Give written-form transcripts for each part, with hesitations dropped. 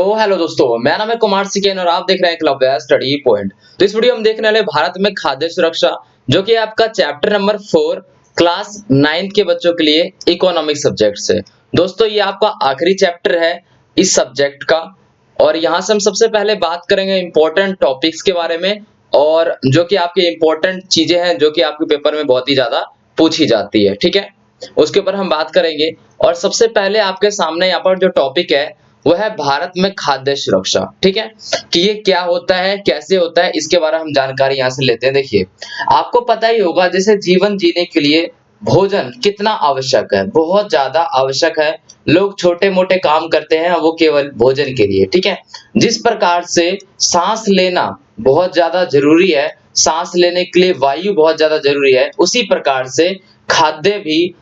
तो हेलो दोस्तों, मेरा नाम है कुमार सिकेन और आप देख रहे हैं एकलव्य स्टडी पॉइंट। तो इस वीडियो में देखने वाले भारत में खाद्य सुरक्षा, जो कि आपका चैप्टर नंबर 4 क्लास 9 के बच्चों के लिए इकोनॉमिक सब्जेक्ट से। दोस्तों, ये आपका आखिरी चैप्टर है इस सब्जेक्ट का और यहाँ से हम सबसे पहले बात करेंगे इंपॉर्टेंट टॉपिक्स के बारे में, और जो कि आपकी इंपॉर्टेंट चीजें हैं जो कि आपके पेपर में बहुत ही ज्यादा पूछी जाती है। ठीक है, उसके ऊपर हम बात करेंगे। और सबसे पहले आपके सामने यहाँ पर जो टॉपिक है वो है भारत में खाद्य सुरक्षा। ठीक है, कि ये क्या होता है, कैसे होता है, इसके बारे में हम जानकारी यहाँ से लेते हैं। देखिए, आपको पता ही होगा जैसे जीवन जीने के लिए भोजन कितना आवश्यक है, बहुत ज्यादा आवश्यक है। लोग छोटे मोटे काम करते हैं वो केवल भोजन के लिए। ठीक है, जिस प्रकार से सांस लेना बहुत ज्यादा जरूरी है, सांस लेने के लिए वायु बहुत ज्यादा जरूरी है, उसी प्रकार से खाद्य भी,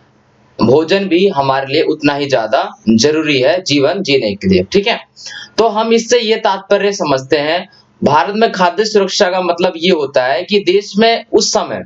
भोजन भी हमारे लिए उतना ही ज्यादा जरूरी है जीवन जीने के लिए। ठीक है, तो हम इससे ये तात्पर्य समझते हैं, भारत में खाद्य सुरक्षा का मतलब ये होता है कि देश में उस समय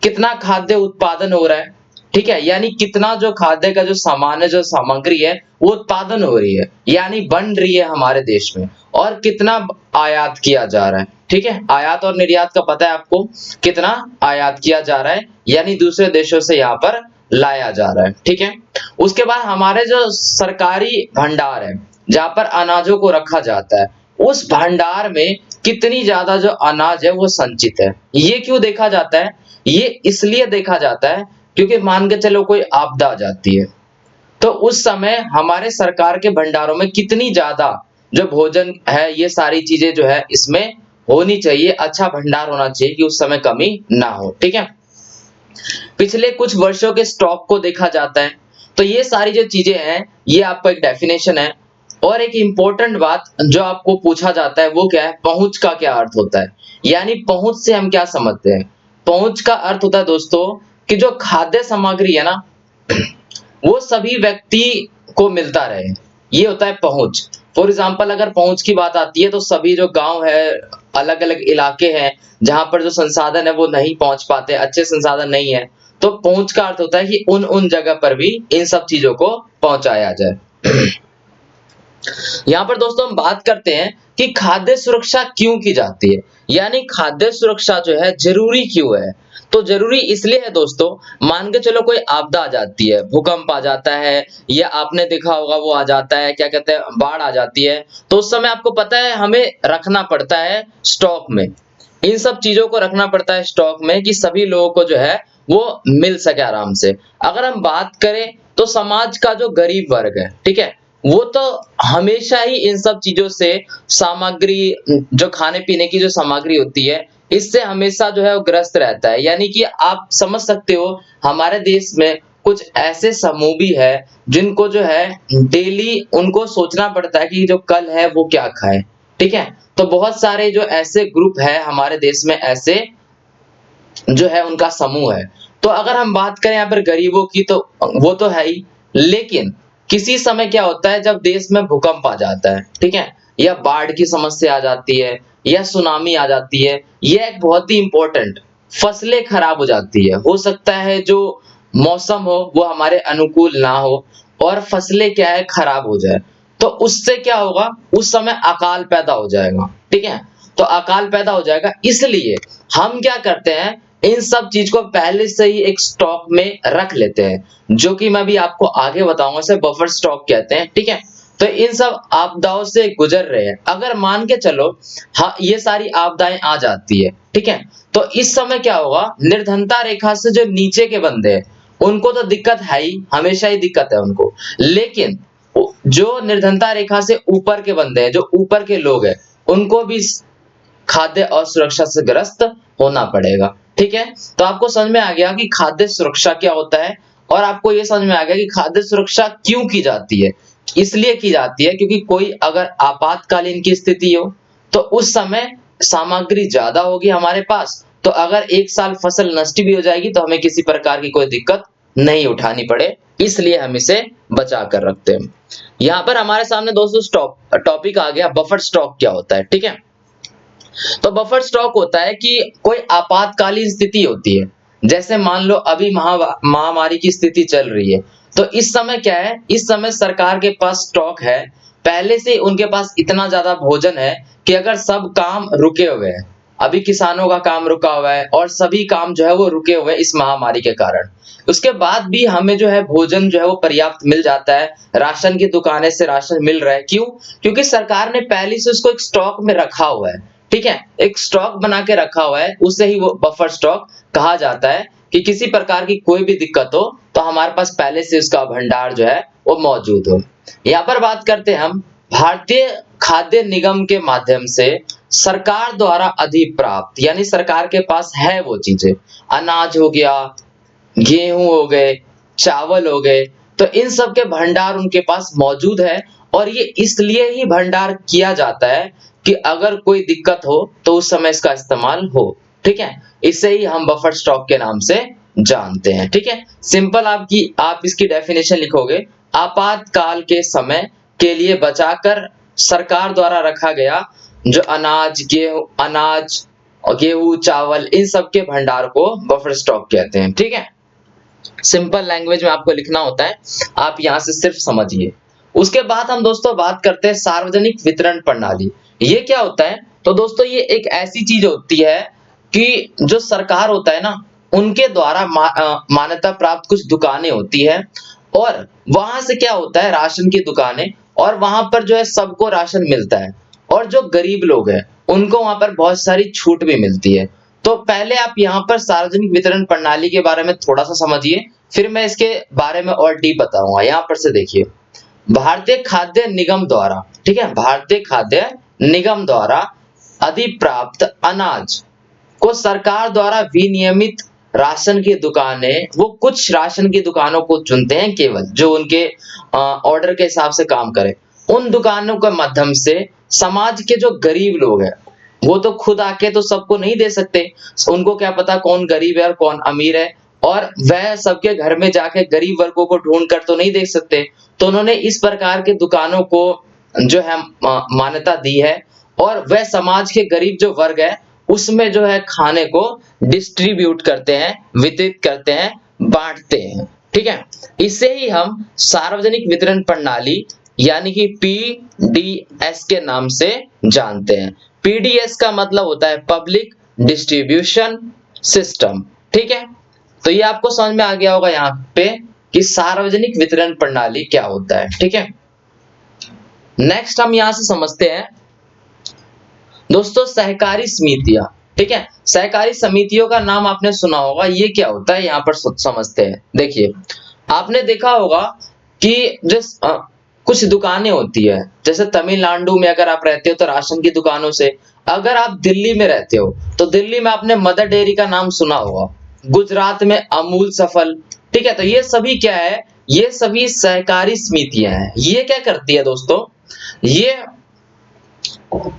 कितना खाद्य उत्पादन हो रहा है। ठीक है, यानी कितना जो खाद्य का जो सामान है, जो सामग्री है, वो उत्पादन हो रही है, यानी बन रही है हमारे देश में, और कितना आयात किया जा रहा है। ठीक है, आयात और निर्यात का पता है आपको, कितना आयात किया जा रहा है, यानी दूसरे देशों से यहाँ पर लाया जा रहा है। ठीक है, उसके बाद हमारे जो सरकारी भंडार है जहां पर अनाजों को रखा जाता है, उस भंडार में कितनी ज्यादा जो अनाज है वो संचित है। ये क्यों देखा जाता है? ये इसलिए देखा जाता है क्योंकि मान के चलो कोई आपदा आ जाती है, तो उस समय हमारे सरकार के भंडारों में कितनी ज्यादा जो भोजन है, ये सारी चीजें जो है इसमें होनी चाहिए, अच्छा भंडार होना चाहिए कि उस समय कमी ना हो। ठीक है, पिछले कुछ वर्षों के स्टॉक को देखा जाता है। तो ये सारी जो चीजें हैं, ये आपका एक डेफिनेशन है। और एक इंपॉर्टेंट बात जो आपको पूछा जाता है वो क्या है, पहुंच का क्या अर्थ होता है, यानी पहुंच से हम क्या समझते हैं। पहुंच का अर्थ होता है दोस्तों कि जो खाद्य सामग्री है ना, वो सभी व्यक्ति को मिलता रहे, ये होता है पहुंच। फॉर एग्जाम्पल, अगर पहुंच की बात आती है तो सभी जो गांव है, अलग अलग इलाके हैं जहां पर जो संसाधन है वो नहीं पहुंच पाते, अच्छे संसाधन नहीं है, तो पहुंच का अर्थ होता है कि उन उन जगह पर भी इन सब चीजों को पहुंचाया जाए। यहाँ पर दोस्तों हम बात करते हैं कि खाद्य सुरक्षा क्यों की जाती है, यानी खाद्य सुरक्षा जो है जरूरी क्यों है। तो जरूरी इसलिए है दोस्तों, मान के चलो कोई आपदा आ जाती है, भूकंप आ जाता है, या आपने देखा होगा वो आ जाता है, क्या कहते हैं, बाढ़ आ जाती है, तो उस समय आपको पता है हमें रखना पड़ता है स्टॉक में, इन सब चीजों को रखना पड़ता है स्टॉक में कि सभी लोगों को जो है वो मिल सके आराम से। अगर हम बात करें तो समाज का जो गरीब वर्ग है, ठीक है, वो तो हमेशा ही इन सब चीजों से, सामग्री, जो खाने पीने की जो सामग्री होती है, इससे हमेशा जो है वो ग्रस्त रहता है। यानी कि आप समझ सकते हो हमारे देश में कुछ ऐसे समूह भी है जिनको जो है डेली उनको सोचना पड़ता है कि जो कल है वो क्या खाए। ठीक है, तो बहुत सारे जो ऐसे ग्रुप है हमारे देश में, ऐसे जो है उनका समूह है। तो अगर हम बात करें यहाँ पर गरीबों की, तो वो तो है ही, लेकिन किसी समय क्या होता है जब देश में भूकंप आ जाता है, ठीक है, या बाढ़ की समस्या आ जाती है, या सुनामी आ जाती है, यह एक बहुत ही इंपॉर्टेंट, फसलें खराब हो जाती है, हो सकता है जो मौसम हो वो हमारे अनुकूल ना हो और फसलें क्या है खराब हो जाए, तो उससे क्या होगा, उस समय अकाल पैदा हो जाएगा। ठीक है, तो अकाल पैदा हो जाएगा, इसलिए हम क्या करते हैं, इन सब चीज को पहले से ही एक स्टॉक में रख लेते हैं, जो कि मैं भी आपको आगे बताऊंगा, इसे बफर स्टॉक कहते हैं। ठीक है, तो इन सब आपदाओं से गुजर रहे हैं, अगर मान के चलो हाँ ये सारी आपदाएं आ जाती है, ठीक है, तो इस समय क्या होगा, निर्धनता रेखा से जो नीचे के बंदे हैं उनको तो दिक्कत है ही, हमेशा ही दिक्कत है उनको, लेकिन जो निर्धनता रेखा से ऊपर के बंदे हैं, जो ऊपर के लोग हैं, उनको भी खाद्य असुरक्षा से ग्रस्त होना पड़ेगा। ठीक है, तो आपको समझ में आ गया कि खाद्य सुरक्षा क्या होता है, और आपको ये समझ में आ गया कि खाद्य सुरक्षा क्यों की जाती है। इसलिए की जाती है क्योंकि कोई अगर आपातकालीन की स्थिति हो, तो उस समय सामग्री ज्यादा होगी हमारे पास, तो अगर एक साल फसल नष्ट भी हो जाएगी तो हमें किसी प्रकार की कोई दिक्कत नहीं उठानी पड़े, इसलिए हम इसे बचा कर रखते हैं। यहाँ पर हमारे सामने दोस्तों टॉपिक आ गया, बफर स्टॉक क्या होता है। ठीक है, तो बफर स्टॉक होता है कि कोई आपातकालीन स्थिति होती है, जैसे मान लो अभी महामारी की स्थिति चल रही है, तो इस समय क्या है, इस समय सरकार के पास स्टॉक है, पहले से उनके पास इतना ज्यादा भोजन है कि अगर सब काम रुके हुए हैं, अभी किसानों का काम रुका हुआ है और सभी काम जो है वो रुके हुए हैं इस महामारी के कारण, उसके बाद भी हमें जो है भोजन जो है वो पर्याप्त मिल जाता है, राशन की दुकानें से राशन मिल रहा है। क्यों? क्योंकि सरकार ने पहले से उसको एक स्टॉक में रखा हुआ है। ठीक है, एक स्टॉक बना के रखा हुआ है, उसे ही वो बफर स्टॉक कहा जाता है कि किसी प्रकार की कोई भी दिक्कत हो तो हमारे पास पहले से उसका भंडार जो है वो मौजूद हो। यहाँ पर बात करते हैं हम भारतीय खाद्य निगम के माध्यम से सरकार द्वारा अधिप्राप्त, यानी सरकार के पास है वो चीजें, अनाज हो गया, गेहूं हो गए, चावल हो गए, तो इन सब के भंडार उनके पास मौजूद है। और ये इसलिए ही भंडार किया जाता है कि अगर कोई दिक्कत हो तो उस समय इसका इस्तेमाल हो। ठीक है, इसे ही हम बफर स्टॉक के नाम से जानते हैं। ठीक है, सिंपल आप इसकी डेफिनेशन लिखोगे, आपातकाल के समय के लिए बचाकर सरकार द्वारा रखा गया जो अनाज और गेहूं, चावल, इन सब के भंडार को बफर स्टॉक कहते हैं। ठीक है, सिंपल लैंग्वेज में आपको लिखना होता है, आप यहां से सिर्फ समझिए। उसके बाद हम दोस्तों बात करते हैं सार्वजनिक वितरण प्रणाली। ये क्या होता है? तो दोस्तों ये एक ऐसी चीज होती है कि जो सरकार होता है ना, उनके द्वारा मान्यता प्राप्त कुछ दुकानें होती है, और वहां से क्या होता है, राशन की दुकानें, और वहां पर जो है सबको राशन मिलता है, और जो गरीब लोग हैं उनको वहां पर बहुत सारी छूट भी मिलती है। तो पहले आप यहाँ पर सार्वजनिक वितरण प्रणाली के बारे में थोड़ा सा समझिए, फिर मैं इसके बारे में और डीप बताऊंगा। यहाँ पर से देखिए, भारतीय खाद्य निगम द्वारा, ठीक है, भारतीय खाद्य निगम द्वारा अधिप्राप्त अनाज को सरकार द्वारा विनियमित राशन की दुकानें, वो कुछ राशन की दुकानों को चुनते हैं केवल, जो उनके ऑर्डर के हिसाब से काम करे। उन दुकानों के माध्यम से समाज के जो गरीब लोग हैं, वो तो खुद आके तो सबको नहीं दे सकते, उनको क्या पता कौन गरीब है और कौन अमीर है, और वह सबके घर में जाके गरीब वर्गों को ढूंढ कर तो नहीं देख सकते। तो उन्होंने इस प्रकार के दुकानों को जो है मान्यता दी है, और वह समाज के गरीब जो वर्ग है उसमें जो है खाने को डिस्ट्रीब्यूट करते हैं, वितरित करते हैं, बांटते हैं। ठीक है, इसे ही हम सार्वजनिक वितरण प्रणाली यानी कि पीडीएस के नाम से जानते हैं। पीडीएस का मतलब होता है पब्लिक डिस्ट्रीब्यूशन सिस्टम। ठीक है, तो ये आपको समझ में आ गया होगा यहाँ पे कि सार्वजनिक वितरण प्रणाली क्या होता है। ठीक है, नेक्स्ट हम यहां से समझते हैं दोस्तों सहकारी समितियां। ठीक है, सहकारी समितियों का नाम आपने सुना होगा, ये क्या होता है यहाँ पर समझते हैं। देखिए, आपने देखा होगा कि कुछ दुकानें होती है, जैसे तमिलनाडु में अगर आप रहते हो तो राशन की दुकानों से, अगर आप दिल्ली में रहते हो तो दिल्ली में आपने मदर डेयरी का नाम सुना होगा, गुजरात में अमूल सफल। ठीक है, तो ये सभी क्या है, ये सभी सहकारी समितियां हैं। ये क्या करती है दोस्तों, ये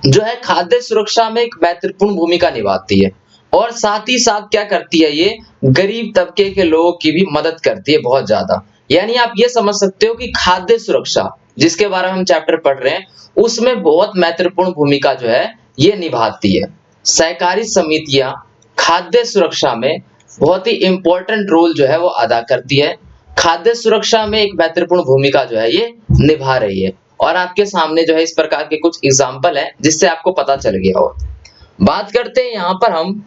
जो है खाद्य सुरक्षा में एक महत्वपूर्ण भूमिका निभाती है, और साथ ही साथ क्या करती है, ये गरीब तबके के लोगों की भी मदद करती है बहुत ज्यादा। यानी आप ये समझ सकते हो कि खाद्य सुरक्षा जिसके बारे में हम चैप्टर पढ़ रहे हैं उसमें बहुत महत्वपूर्ण भूमिका जो है ये निभाती है। सहकारी समितियां खाद्य सुरक्षा में बहुत ही इंपॉर्टेंट रोल जो है वो अदा करती है, खाद्य सुरक्षा में एक महत्वपूर्ण भूमिका जो है ये निभा रही है। और आपके सामने जो है इस प्रकार के कुछ एग्जाम्पल है जिससे आपको पता चल गया हो। बात करते हैं यहाँ पर हम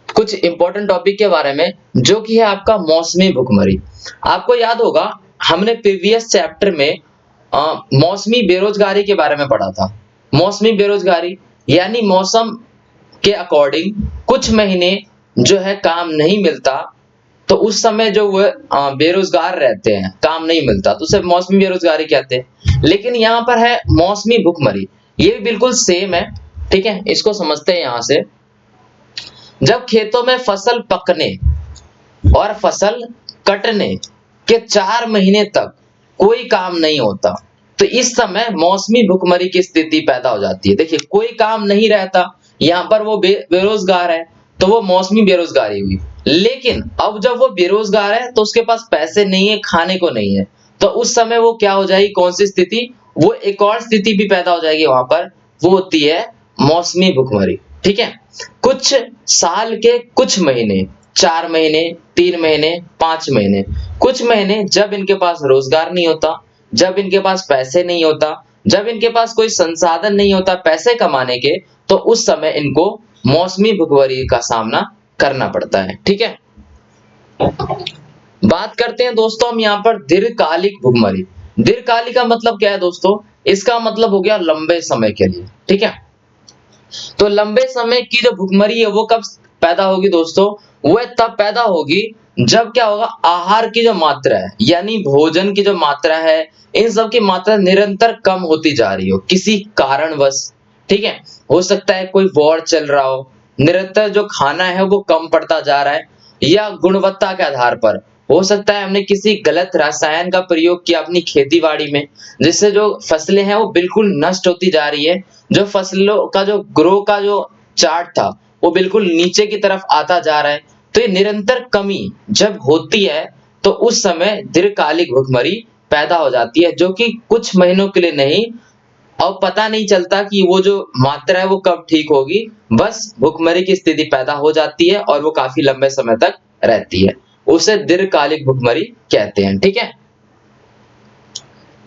कुछ इंपॉर्टेंट टॉपिक के बारे में, जो कि है आपका मौसमी भुखमरी। आपको याद होगा हमने प्रीवियस चैप्टर में मौसमी बेरोजगारी के बारे में पढ़ा था। मौसमी बेरोजगारी यानी मौसम के अकॉर्डिंग कुछ महीने जो है काम नहीं मिलता, तो उस समय जो वो बेरोजगार रहते हैं, काम नहीं मिलता, तो उसे मौसमी बेरोजगारी कहते हैं। लेकिन यहाँ पर है मौसमी भुखमरी, ये भी बिल्कुल सेम है। ठीक है, इसको समझते हैं। यहाँ से जब खेतों में फसल पकने और फसल कटने के 4 महीने तक कोई काम नहीं होता, तो इस समय मौसमी भुखमरी की स्थिति पैदा हो जाती है। देखिए, कोई काम नहीं रहता, यहाँ पर वो बेरोजगार है, तो वो मौसमी बेरोजगारी हुई। लेकिन अब जब वो बेरोजगार है तो उसके पास पैसे नहीं है, खाने को नहीं है, तो उस समय वो क्या हो जाएगी, कौन सी स्थिति, वो एक और स्थिति भी पैदा हो जाएगी वहां पर, वो होती है मौसमी भुखमरी। ठीक है, कुछ साल के कुछ महीने, 4 महीने, 3 महीने, 5 महीने, कुछ महीने जब इनके पास रोजगार नहीं होता, जब इनके पास पैसे नहीं होता, जब इनके पास कोई संसाधन नहीं होता पैसे कमाने के, तो उस समय इनको मौसमी भुखमरी का सामना करना पड़ता है। ठीक है, बात करते हैं दोस्तों हम यहाँ पर दीर्घकालिक भुखमरी। दीर्घकालिक का मतलब क्या है दोस्तों? इसका मतलब हो गया लंबे समय के लिए। ठीक है, तो लंबे समय की जो भुखमरी है वो कब पैदा होगी दोस्तों? वह तब पैदा होगी जब क्या होगा, आहार की जो मात्रा है यानी भोजन की जो मात्रा है, इन सब की मात्रा निरंतर कम होती जा रही हो किसी कारणवश। ठीक है, हो सकता है कोई वॉर चल रहा हो, निरंतर जो खाना है वो कम पड़ता जा रहा है, या गुणवत्ता के आधार पर हो सकता है हमने किसी गलत रसायन का प्रयोग किया अपनी खेती बाड़ी में, जिससे जो फसलें हैं वो बिल्कुल नष्ट होती जा रही है। जो फसलों का जो ग्रो का जो चार्ट था वो बिल्कुल नीचे की तरफ आता जा रहा है। तो ये निरंतर कमी जब होती है तो उस समय दीर्घकालिक भुखमरी पैदा हो जाती है, जो कि कुछ महीनों के लिए नहीं, और पता नहीं चलता कि वो जो मात्रा है वो कब ठीक होगी, बस भुखमरी की स्थिति पैदा हो जाती है और वो काफी लंबे समय तक रहती है। उसे दीर्घकालिक भुखमरी कहते हैं। ठीक है,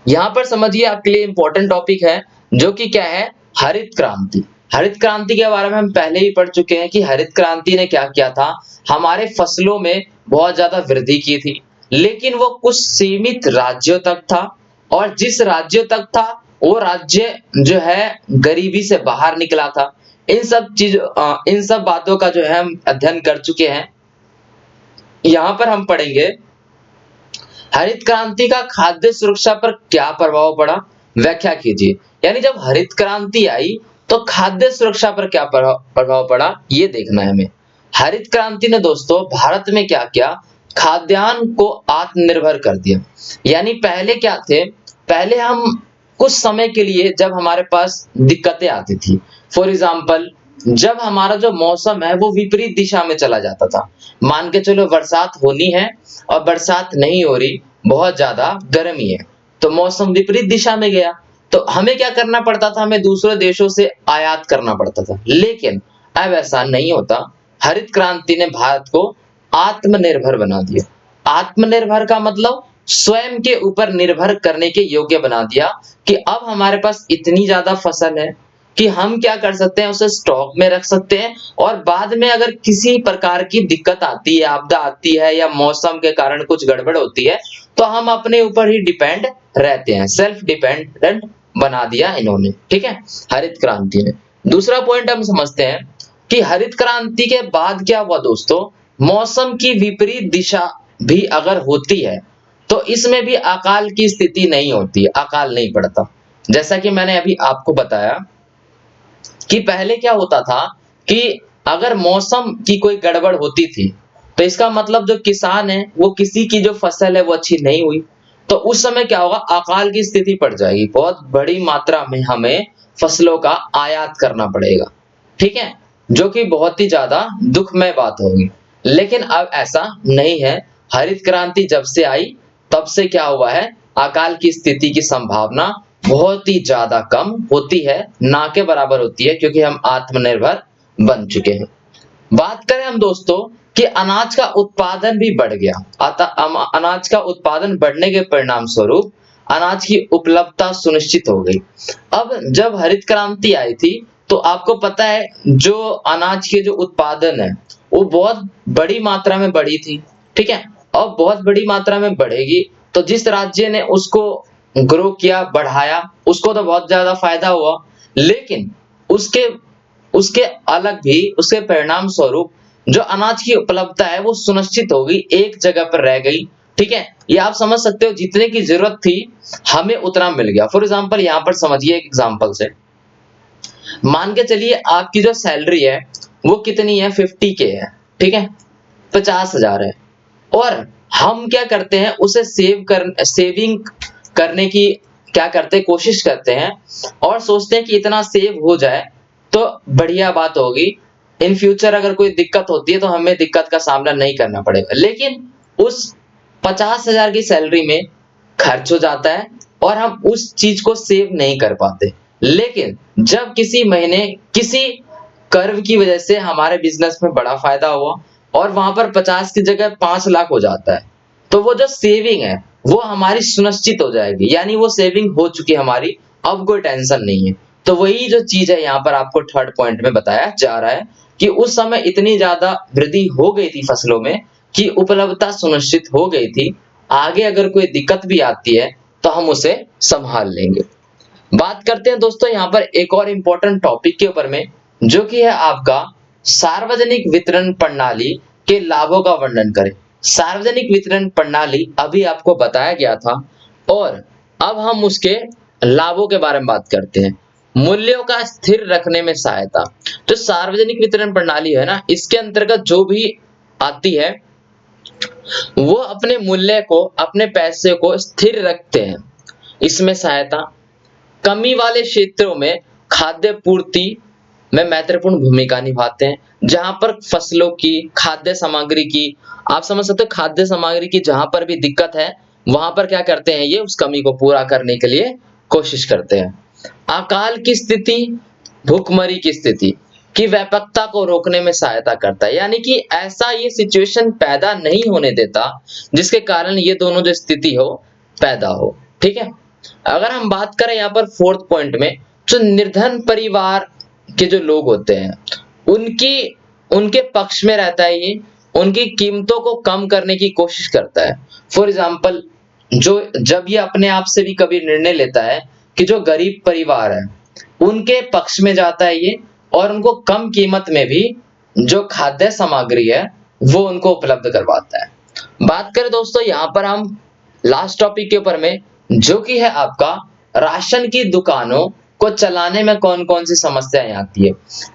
यहाँ पर समझिए आपके लिए इंपॉर्टेंट टॉपिक है जो कि क्या है, हरित क्रांति। हरित क्रांति के बारे में हम पहले ही पढ़ चुके हैं कि हरित क्रांति ने क्या किया था, हमारे फसलों में बहुत ज्यादा वृद्धि की थी, लेकिन वो कुछ सीमित राज्यों तक था, और जिस राज्यों तक था वो राज्य जो है गरीबी से बाहर निकला था। इन सब बातों का जो है हम अध्ययन कर चुके हैं। यहाँ पर हम पढ़ेंगे हरित क्रांति का खाद्य सुरक्षा पर क्या प्रभाव पड़ा, व्याख्या कीजिए। यानी जब हरित क्रांति आई तो खाद्य सुरक्षा पर क्या प्रभाव पड़ा, ये देखना है हमें। हरित क्रांति ने दोस्तों भारत में क्या किया, खाद्यान्न को आत्मनिर्भर कर दिया। यानी पहले क्या थे, पहले हम कुछ समय के लिए जब हमारे पास दिक्कतें आती थी, फॉर एग्जाम्पल जब हमारा जो मौसम है वो विपरीत दिशा में चला जाता था, मान के चलो बरसात होनी है और बरसात नहीं हो रही, बहुत ज्यादा गर्मी है, तो मौसम विपरीत दिशा में गया, तो हमें क्या करना पड़ता था, हमें दूसरे देशों से आयात करना पड़ता था। लेकिन अब ऐसा नहीं होता, हरित क्रांति ने भारत को आत्मनिर्भर बना दिया। आत्मनिर्भर का मतलब स्वयं के ऊपर निर्भर करने के योग्य बना दिया, कि अब हमारे पास इतनी ज्यादा फसल है कि हम क्या कर सकते हैं, उसे स्टॉक में रख सकते हैं, और बाद में अगर किसी प्रकार की दिक्कत आती है, आपदा आती है, या मौसम के कारण कुछ गड़बड़ होती है, तो हम अपने ऊपर ही डिपेंड रहते हैं। सेल्फ डिपेंडेंट बना दिया इन्होंने। ठीक है, हरित क्रांति ने। दूसरा पॉइंट हम समझते हैं कि हरित क्रांति के बाद क्या हुआ दोस्तों, मौसम की विपरीत दिशा भी अगर होती है तो इसमें भी अकाल की स्थिति नहीं होती है, अकाल नहीं पड़ता। जैसा कि मैंने अभी आपको बताया कि पहले क्या होता था कि अगर मौसम की कोई गड़बड़ होती थी तो इसका मतलब जो किसान है वो किसी की जो फसल है वो अच्छी नहीं हुई, तो उस समय क्या होगा, अकाल की स्थिति पड़ जाएगी, बहुत बड़ी मात्रा में हमें फसलों का आयात करना पड़ेगा। ठीक है, जो कि बहुत ही ज्यादा दुखमय बात होगी। लेकिन अब ऐसा नहीं है, हरित क्रांति जब से आई तब से क्या हुआ है, अकाल की स्थिति की संभावना बहुत ही ज्यादा कम होती है, ना के बराबर होती है, क्योंकि हम आत्मनिर्भर बन चुके हैं। बात करें हम दोस्तों कि अनाज का उत्पादन भी बढ़ गया, अतः अनाज का उत्पादन बढ़ने के परिणाम स्वरूप अनाज की उपलब्धता सुनिश्चित हो गई। अब जब हरित क्रांति आई थी तो आपको पता है जो अनाज के जो उत्पादन है वो बहुत बड़ी मात्रा में बढ़ी थी। ठीक है, और बहुत बड़ी मात्रा में बढ़ेगी तो जिस राज्य ने उसको ग्रो किया, बढ़ाया, उसको तो बहुत ज्यादा फायदा हुआ, लेकिन उसके उसके अलग भी उसके परिणाम स्वरूप जो अनाज की उपलब्धता है वो सुनिश्चित हो गई, एक जगह पर रह गई। ठीक है, ये आप समझ सकते हो, जितने की जरूरत थी हमें उतना मिल गया। फॉर एग्जाम्पल यहाँ पर समझिए एक एग्जाम्पल से, मान के चलिए आपकी जो सैलरी है वो कितनी है, 50K है। ठीक है, 50,000 है, और हम क्या करते हैं उसे सेविंग करने की क्या करते हैं, कोशिश करते हैं, और सोचते हैं कि इतना सेव हो जाए तो बढ़िया बात होगी, इन फ्यूचर अगर कोई दिक्कत होती है तो हमें दिक्कत का सामना नहीं करना पड़ेगा। लेकिन उस 50,000 की सैलरी में खर्च हो जाता है और हम उस चीज को सेव नहीं कर पाते। लेकिन जब किसी महीने किसी कर्व की वजह से हमारे बिजनेस में बड़ा फायदा हुआ और वहां पर 50 की जगह 5 लाख हो जाता है, तो वो जो सेविंग है वो हमारी सुनिश्चित हो जाएगी, यानी वो सेविंग हो चुकी हमारी, अब कोई टेंशन नहीं है। तो वही जो चीज है यहाँ पर आपको थर्ड पॉइंट में बताया जा रहा है कि उस समय इतनी ज्यादा वृद्धि हो गई थी फसलों में कि उपलब्धता सुनिश्चित हो गई थी। आगे अगर कोई दिक्कत भी आती है तो हम उसे संभाल लेंगे। बात करते हैं दोस्तों यहाँ पर एक और इम्पोर्टेंट टॉपिक के ऊपर में, जो कि है आपका सार्वजनिक वितरण प्रणाली के लाभों का वर्णन करें। सार्वजनिक वितरण प्रणाली अभी आपको बताया गया था और अब हम उसके लाभों के बारे में बात करते हैं। मूल्यों का स्थिर रखने में सहायता। जो सार्वजनिक वितरण प्रणाली है ना, इसके अंतर्गत जो भी आती है वो अपने मूल्य को, अपने पैसे को स्थिर रखते हैं। इसमें सहायता। कमी वाले क्षेत्रों में खाद्य पूर्ति में महत्वपूर्ण भूमिका निभाते हैं। जहां पर फसलों की, खाद्य सामग्री की, आप समझ सकते हो खाद्य सामग्री की जहां पर भी दिक्कत है वहां पर क्या करते हैं, ये उस कमी को पूरा करने के लिए कोशिश करते हैं। अकाल की स्थिति, भूखमरी की स्थिति की व्यापकता को रोकने में सहायता करता है। यानी कि ऐसा ये सिचुएशन पैदा नहीं होने देता जिसके कारण ये दोनों जो स्थिति हो पैदा हो। ठीक है। अगर हम बात करें यहाँ पर फोर्थ पॉइंट में, जो निर्धन परिवार के जो लोग होते हैं उनके पक्ष में रहता है ये, उनकी कीमतों को कम करने की कोशिश करता है। फॉर एग्जाम्पल, जब ये अपने आप से भी कभी निर्णय लेता है कि जो गरीब परिवार है उनके पक्ष में जाता है ये, और उनको कम कीमत में भी जो खाद्य सामग्री है वो उनको उपलब्ध करवाता है। बात करें दोस्तों यहाँ पर हम लास्ट टॉपिक के ऊपर में, जो कि है आपका राशन की दुकानों को चलाने में कौन कौन सी समस्याएं आती है।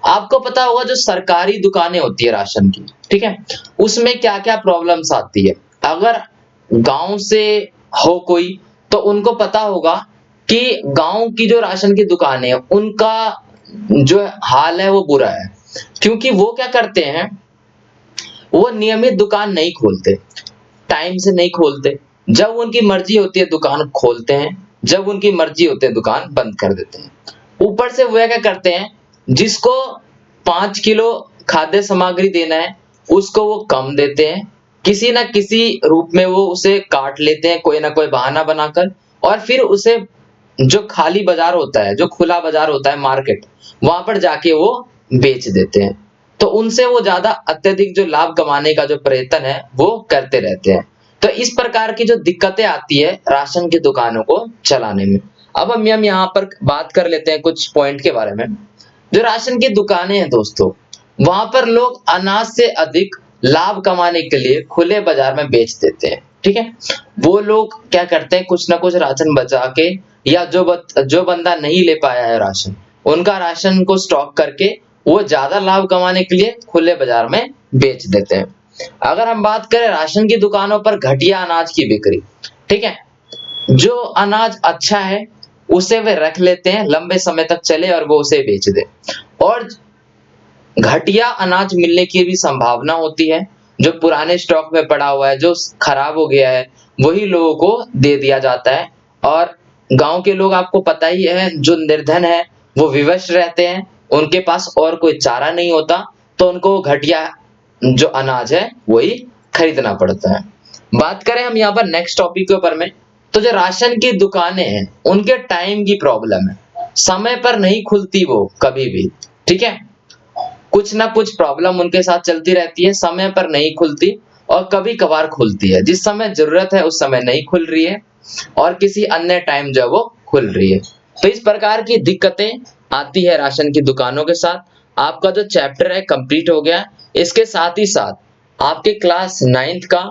आपको पता होगा जो सरकारी दुकानें होती है राशन की, ठीक है, उसमें क्या क्या प्रॉब्लम्स आती है। अगर गांव से हो कोई तो उनको पता होगा कि गांव की जो राशन की दुकानें हैं उनका जो हाल है वो बुरा है, क्योंकि वो क्या करते हैं, वो नियमित दुकान नहीं खोलते, टाइम से नहीं खोलते। जब उनकी मर्जी होती है दुकान खोलते हैं, जब उनकी मर्जी होती है दुकान बंद कर देते हैं। ऊपर से वो क्या करते हैं, जिसको 5 किलो खाद्य सामग्री देना है उसको वो कम देते हैं, किसी ना किसी रूप में वो उसे काट लेते हैं, कोई ना कोई बहाना बनाकर, और फिर उसे जो खाली बाजार होता है, जो खुला बाजार होता है मार्केट, वहां पर जाके वो बेच देते हैं। तो उनसे वो ज्यादा अत्यधिक जो लाभ कमाने का जो प्रयत्न है वो करते रहते हैं। तो इस प्रकार की जो दिक्कतें आती है राशन की दुकानों को चलाने में। अब हम यहाँ पर बात कर लेते हैं कुछ पॉइंट के बारे में। जो राशन की दुकानें हैं दोस्तों, वहां पर लोग अनाज से अधिक लाभ कमाने के लिए खुले बाजार में बेच देते हैं। ठीक है, वो लोग क्या करते हैं, कुछ ना कुछ राशन बचा के, या जो बंदा नहीं ले पाया है राशन, उनका राशन को स्टॉक करके वो ज्यादा लाभ कमाने के लिए खुले बाजार में बेच देते हैं। अगर हम बात करें राशन की दुकानों पर घटिया अनाज की बिक्री, ठीक है, जो अनाज अच्छा है उसे वे रख लेते हैं लंबे समय तक चले और वो उसे बेच दे, और घटिया अनाज मिलने की भी संभावना होती है। जो पुराने स्टॉक में पड़ा हुआ है, जो खराब हो गया है, वही लोगों को दे दिया जाता है। और गांव के लोग आपको पता ही है, जो निर्धन है वो विवश रहते हैं, उनके पास और कोई चारा नहीं होता, तो उनको घटिया जो अनाज है वही खरीदना पड़ता है। बात करें हम यहाँ पर नेक्स्ट टॉपिक के ऊपर में, तो जो राशन की दुकानें हैं उनके टाइम की प्रॉब्लम है, समय पर नहीं खुलती वो कभी भी। ठीक है, कुछ ना कुछ प्रॉब्लम उनके साथ चलती रहती है, समय पर नहीं खुलती और कभी कभार खुलती है, जिस समय जरूरत है उस समय नहीं खुल रही है और किसी अन्य टाइम जो वो खुल रही है। तो इस प्रकार की दिक्कतें आती है राशन की दुकानों के साथ। आपका जो चैप्टर है कंप्लीट हो गया। इसके साथ ही साथ आपके क्लास 9th का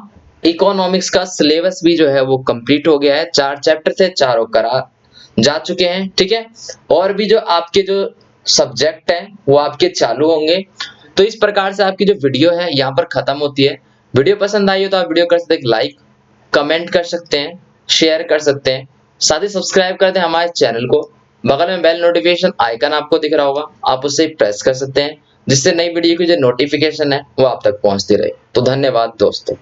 इकोनॉमिक्स का सिलेबस भी जो है वो कंप्लीट हो गया है। 4 चैप्टर थे, चारों करा जा चुके हैं। ठीक है, और भी जो आपके जो सब्जेक्ट है वो आपके चालू होंगे। तो इस प्रकार से आपकी जो वीडियो है यहाँ पर खत्म होती है। वीडियो पसंद आई हो तो आप वीडियो कर सकते हैं लाइक, कमेंट कर सकते हैं, शेयर कर सकते हैं, साथ ही सब्सक्राइब कर दें हमारे चैनल को। बगल में बेल नोटिफिकेशन आइकन आपको दिख रहा होगा, आप उसे प्रेस कर सकते हैं, जिससे नई वीडियो की जो नोटिफिकेशन है वो आप तक पहुंचती रहे। तो धन्यवाद दोस्तों।